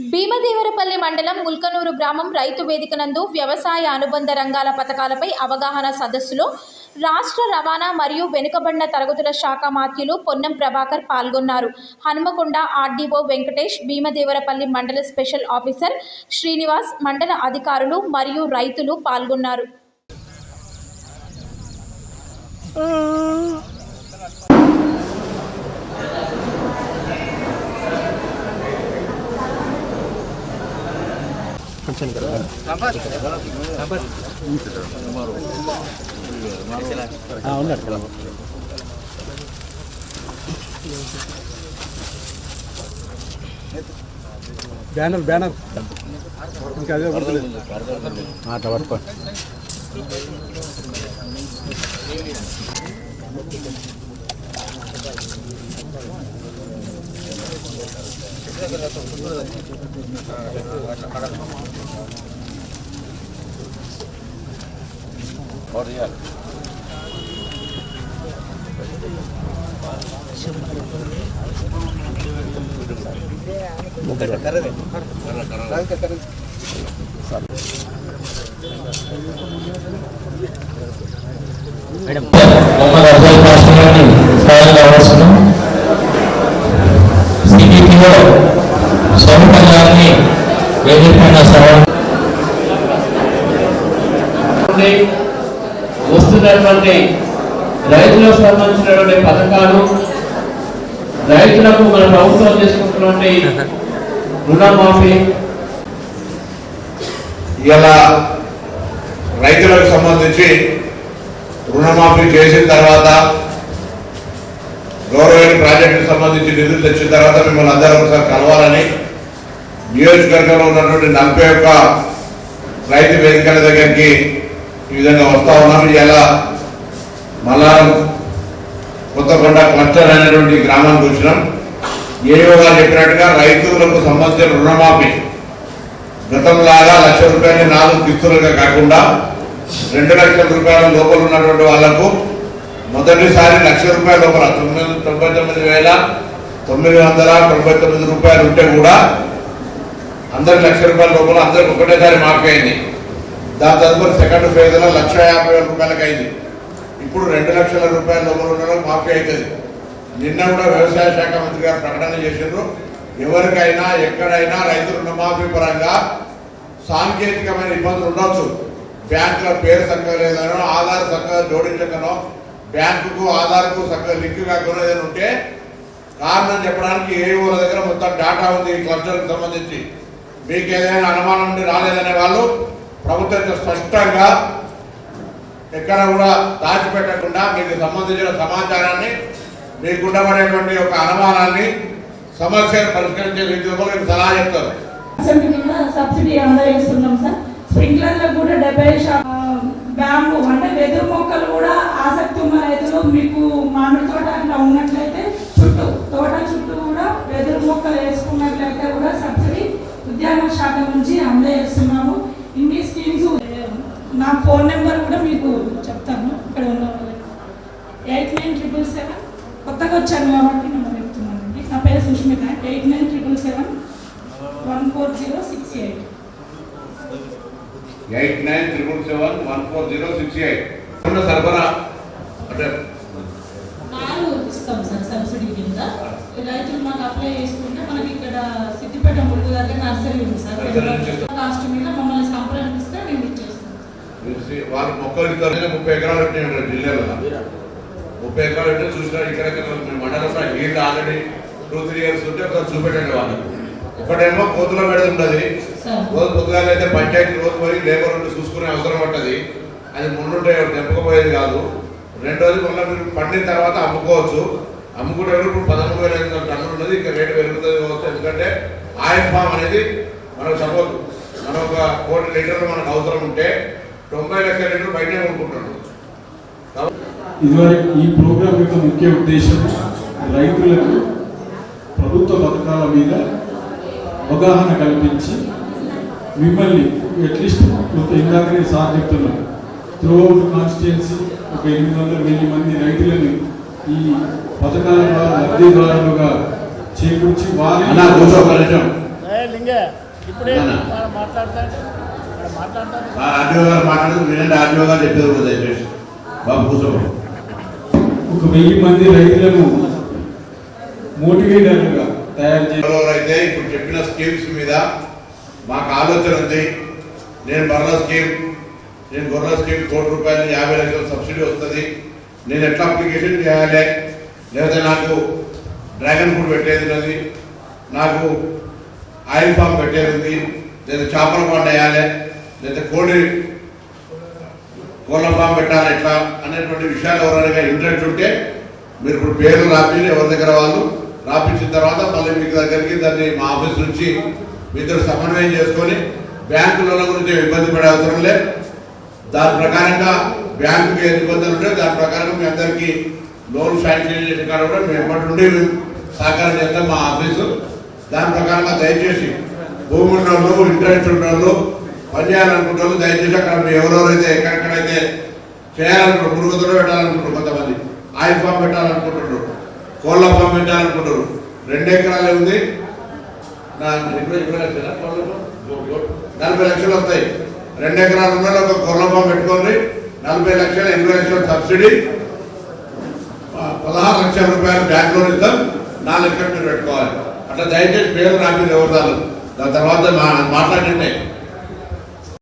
భీమదేవరపల్లి మండలం ముల్కనూరు గ్రామం రైతు వేదిక నందు వ్యవసాయ అనుబంధ రంగాల పథకాలపై అవగాహన సదస్సులో రాష్ట్ర రవాణా మరియు వెనుకబడిన తరగతుల శాఖ మాత్యులు పొన్నం ప్రభాకర్ పాల్గొన్నారు. హనుమకొండ ఆర్డీఓ వెంకటేష్, భీమదేవరపల్లి మండల స్పెషల్ ఆఫీసర్ శ్రీనివాస్, మండల అధికారులు మరియు రైతులు పాల్గొన్నారు. బ్యానర్ ఇంకా అదే పడుతుంది. వస్తున్నటువంటి రైతులకు సంబంధించినటువంటి పథకాలు, రైతులకు మన ప్రభుత్వం చేసుకుంటున్నటువంటి రుణమాఫీ, ఇలా రైతులకు సంబంధించి రుణమాఫీ చేసిన తర్వాత గౌరవైన ప్రాజెక్టుకు సంబంధించి నిధులు తెచ్చిన తర్వాత మిమ్మల్ని అందరూ ఒకసారి కలవాలని నియోజకవర్గంలో ఉన్నటువంటి 41 రైతు వేదికల దగ్గరికి ఈ విధంగా వస్తూ ఉన్నాము. ఇలా మల్లారం కొత్తకొండ క్లస్టర్ అనేటువంటి గ్రామానికి వచ్చినాం. ఏవో గారు చెప్పినట్టుగా రైతులకు సంబంధించిన రుణమాఫీ గతంలాగా ₹1,00,000 4 కిస్తులుగా కాకుండా 2 లక్షల రూపాయల లోపల ఉన్నటువంటి వాళ్లకు మొదటిసారి ₹1,00,000 లోపల 99,999 రూపాయలు ఉంటే కూడా అందరికి ₹1,00,000 లోపల అందరికి ఒకటేసారి మాఫీ అయింది. దాని తదుపరి సెకండ్ ఫేజ్ లో ₹1,50,000 అయింది. ఇప్పుడు ₹2,00,000 లోపల ఉండడం మాఫీ అవుతుంది. నిన్న కూడా వ్యవసాయ శాఖ మంత్రి గారు ప్రకటన చేసిండ్రు. ఎవరికైనా ఎక్కడైనా రైతు రుణమాఫీ పరంగా సాంకేతికమైన ఇబ్బందులు ఉండొచ్చు. బ్యాంకుల పేరు చక్కగా లేదనో, ఆధార్ చక్కగా జోడించకనో, బ్యాంకుకు ఆధార్కు చక్కగా లింక్ కాకుండా ఏదైనా ఉంటే కారణం చెప్పడానికి ఏఓల దగ్గర మొత్తం డేటా ఉంది. ఈ క్లస్టర్కి సంబంధించి మీకు ఏదైనా అనుమానం ఉండి రాలేదనే వాళ్ళు ప్రభుత్వం స్పష్టంగా ఎక్కడ కూడా దాచిపెట్టకుండా మీకు సంబంధించిన సమాచారాన్ని, మీకు ఉండబడేటువంటి ఒక అనుమానాన్ని, సమస్యను పరిష్కరించే రీతిలో మీకు సలహా చెప్తారు. సబ్సిడీ అందజేస్తున్నాం సార్. స్ప్రింక్లర్లకు కూడా 70% బ్యాంబు అంటే వెదురు మొక్కలు కూడా ఆసక్తి ఉన్న రైతులు మీకు మామిడి తోట అట్లా ఉన్నట్లయితే తోట చుట్టూ కూడా వెదురు మొక్కలు వేసుకున్నట్లయితే కూడా సబ్సిడీ ఉద్యాన శాఖ నుంచి అందజేస్తున్నాము. ఇన్ని స్కీమ్స్ నా ఫోన్ నెంబర్ కూడా మీకు చెప్తాను. ఇక్కడ ఉన్న 8977 కొత్తగా వచ్చాను కాబట్టి నెంబర్ చెప్తున్నానండి. నా పేరు సుష్మిత. 8977140688 8977140688 సరఫరా అంటే ఇస్తాం సార్ సబ్సిడీ కింద. రైతులు మాకు అప్లై చేసుకుంటే మనకి ఇక్కడ సిద్దిపేట ములుగు దగ్గర నర్సరీ ఉంది సార్. కాస్ట్ మీద మమ్మల్ని సంప్రదిస్తే మేము ఇచ్చేస్తాం. వాళ్ళు మొక్కలు 30 ఎకరాలు పెట్టినాయి జిల్లాలో. 30 ఎకరాలు పెట్టిన చూసినా ఇక్కడ మండలంలో హీల్డ్ ఆల్రెడీ 2-3 ఇయర్స్ ఉంటే ఒకసారి చూపెట్టండి వాళ్ళకి. ఒకటేమో కోతుల పెడుతున్నది. రోజు పొద్దుగాల అయితే పంచాయతీ రోజు పోయి లేబర్ ఉండి చూసుకునే అవసరం పట్టది. అది ముందుంటే తెంపకపోయేది కాదు. రెండోది మళ్ళీ మీరు పండిన తర్వాత అమ్ముకోవచ్చు. అమ్ముకుంటే ఇప్పుడు 13,500 టన్నులు ఉన్నది. ఇంకా రేటు పెరుగుతుంది కావచ్చు. ఎందుకంటే ఆయిల్ ఫామ్ అనేది మనకు సపోజ్ మనం 1 కోటి లీటర్లు మనకు అవసరం ఉంటే 90 లక్షల లీటర్లు బయటే కొనుక్కుంటున్నాం. ఇదివరకు ఈ ప్రోగ్రాం యొక్క ముఖ్య ఉద్దేశం రైతులకు ప్రభుత్వ పథకాల మీద అవగాహన కల్పించి మిమ్మల్ని అట్లీస్ట్ ఇందాకనే సార్ చెప్తున్నాం త్రూఅవుట్ కాన్స్టిట్యుయెన్సీ ఒక 800,000 మంది రైతులను ఈ పథకాల ద్వారా లబ్ధిదారులుగా చేకూర్చి వారి లింగే ఇప్పుడే అవునా? మాట్లాడతాడు. ఆర్డీఓ గారు మాట్లాడుతూ వినండి. ఆర్డీఓ గారు చెప్పేది కూడా దయచేసి బాబు కూర్చో. 1000 మంది రైతులను మోటివేటర్లుగా తయారు చేసి ఎవరైతే ఇప్పుడు చెప్పిన స్కీమ్స్ మీద మాకు ఆలోచన ఉంది. నేను బర్రెల స్కీమ్, నేను గొర్రెల స్కీమ్ ₹1,00,00,000 50 లక్షల సబ్సిడీ వస్తుంది, నేను ఎట్లా అప్లికేషన్ చేయాలి, లేకపోతే నాకు డ్రాగన్ ఫ్రూట్ పెట్టేది ఉన్నది, నాకు ఆయిల్ ఫామ్ పెట్టేది ఉంది, లేదా చేపల పంట వేయాలి, లేదా కోళ్ళ ఫామ్ పెట్టాలి, ఎట్లా అనేటువంటి విషయాలు ఎవరైనా ఇంట్రెస్ట్ ఉంటే మీరు ఇప్పుడు పేర్లు రాపించి ఎవరి దగ్గర వాళ్ళు రాపించిన తర్వాత మళ్ళీ మీకు దగ్గరికి దాన్ని మా ఆఫీస్ నుంచి మీతో సమన్వయం చేసుకొని బ్యాంకు లోన్ల గురించి ఇబ్బంది పడే అవసరం లేదు. దాని ప్రకారంగా బ్యాంకుకి ఏ ఇబ్బందులు ఉంటే దాని ప్రకారంగా మీ అందరికీ లోన్ శాంక్షన్ చేసిన కాడ కూడా మేము ఎప్పటి నుండి సహకారం చేస్తాం మా ఆఫీసు. దాని ప్రకారంగా దయచేసి భూమి ఉన్న వాళ్ళు, ఇంట్రెస్ట్ ఉన్న వాళ్ళు, పనిచేయాలనుకుంటే వాళ్ళు దయచేసి అక్కడ మీరు ఎవరెవరైతే ఎక్కడెక్కడైతే చేయాలనుకుంటారు, మురుగుదల పెట్టాలనుకుంటారు, కొంతమంది ఆయిల్ ఫామ్ పెట్టాలనుకుంటున్నారు, కోళ్ళ ఫామ్ పెట్టాలనుకుంటారు, 2 ఎకరాలే ఉంది, 40 లక్షలు వస్తాయి. 2 ఎకరాలు ఉన్న ఒక కోళ్ళ ఫామ్ పెట్టుకోండి, 40 లక్షలు 80 లక్షల సబ్సిడీ, 16 లక్షల రూపాయలు బ్యాంక్ లోన్ ఇస్తాం, 4 లక్షలు మీరు పెట్టుకోవాలి. అట్లా దయచేసి పేరు రాపింది ఎవరు దాని తర్వాత మాట్లాడింటే